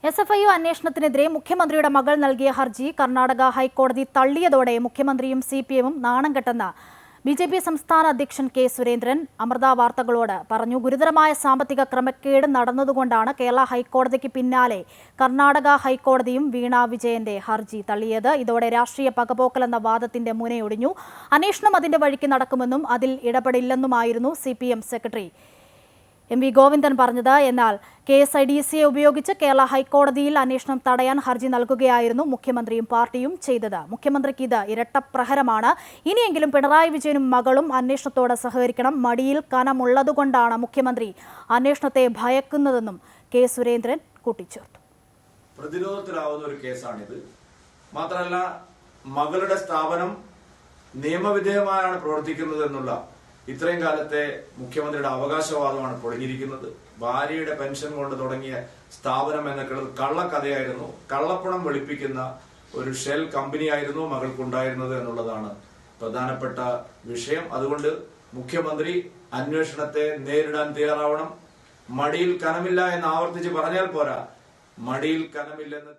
SFIU അന്വേഷണത്തിനെതിരെ മുഖ്യമന്ത്രിയുടെ മകൾ നൽകിയ ഹർജി കർണാടക ഹൈക്കോടതി തള്ളിയതോടെ മുഖ്യമന്ത്രിയും CPM നാണം കെട്ടെന്ന് BJP സംസ്ഥാന അധ്യക്ഷൻ K. സുരേന്ദ്രൻ അമൃത വാർത്തകളോട് പറഞ്ഞു. ഗുരുതരമായ സാമ്പത്തിക ക്രമക്കേട് നടന്നതുകൊണ്ടാണ് കേരള ഹൈക്കോടതിക്ക് പിന്നാലെ കർണാടക ഹൈക്കോടതിയും വീണ വിജയന്റെ ഹർജി തള്ളിയത്. ഇതോടെ രാഷ്ട്രീയ പകപോക്കലെന്ന വാദത്തിന്റെ മുനയൊടിഞ്ഞു. അന്വേഷണം അതിന്റെ വഴിക്ക് നടക്കുമെന്നും അതിൽ ഇടപെടില്ലെന്നുമായിരുന്നു CPM സെക്രട്ടറി MV ഗോവിന്ദൻ പറഞ്ഞത്. എന്നാൽ KSIDCയെ ഉപയോഗിച്ച് കേരള ഹൈക്കോടതിയിൽ അന്വേഷണം തടയാൻ ഹർജി നൽകുകയായിരുന്നു മുഖ്യമന്ത്രിയും പാർട്ടിയും ചെയ്തത്. മുഖ്യമന്ത്രിക്ക് ഇത് ഇരട്ടപ്രഹരമാണ്. ഇനിയെങ്കിലും പിണറായി വിജയനും മകളും അന്വേഷണത്തോട് സഹകരിക്കണം. മടിയിൽ കനമുള്ളതുകൊണ്ടാണ് മുഖ്യമന്ത്രി അന്വേഷണത്തെ ഭയക്കുന്നതെന്നും K. സുരേന്ദ്രൻ കൂട്ടിച്ചേർത്തു. പ്രതിരോധത്തിലാവുന്ന ഒരു കേസാണിത്. മാത്രമല്ല, മകളുടെ സ്ഥാപനം നിയമവിധേയമായാണ് പ്രവർത്തിക്കുന്നത് എന്നുള്ള ഇത്രയും കാലത്തെ മുഖ്യമന്ത്രിയുടെ അവകാശവാദമാണ് പൊളിഞ്ഞിരിക്കുന്നത്. ഭാര്യയുടെ പെൻഷൻ കൊണ്ട് തുടങ്ങിയ സ്ഥാപനം എന്നൊക്കെ കള്ളക്കഥയായിരുന്നു. കള്ളപ്പണം വെളുപ്പിക്കുന്ന ഒരു ഷെൽ കമ്പനിയായിരുന്നു മകൾക്കുണ്ടായിരുന്നത് എന്നുള്ളതാണ് പ്രധാനപ്പെട്ട വിഷയം. അതുകൊണ്ട് മുഖ്യമന്ത്രി അന്വേഷണത്തെ നേരിടാൻ തയ്യാറാവണം. മടിയിൽ കനമില്ല എന്ന് ആവർത്തിച്ച് പറഞ്ഞാൽ പോരാ, മടിയിൽ കനമില്ലെന്ന്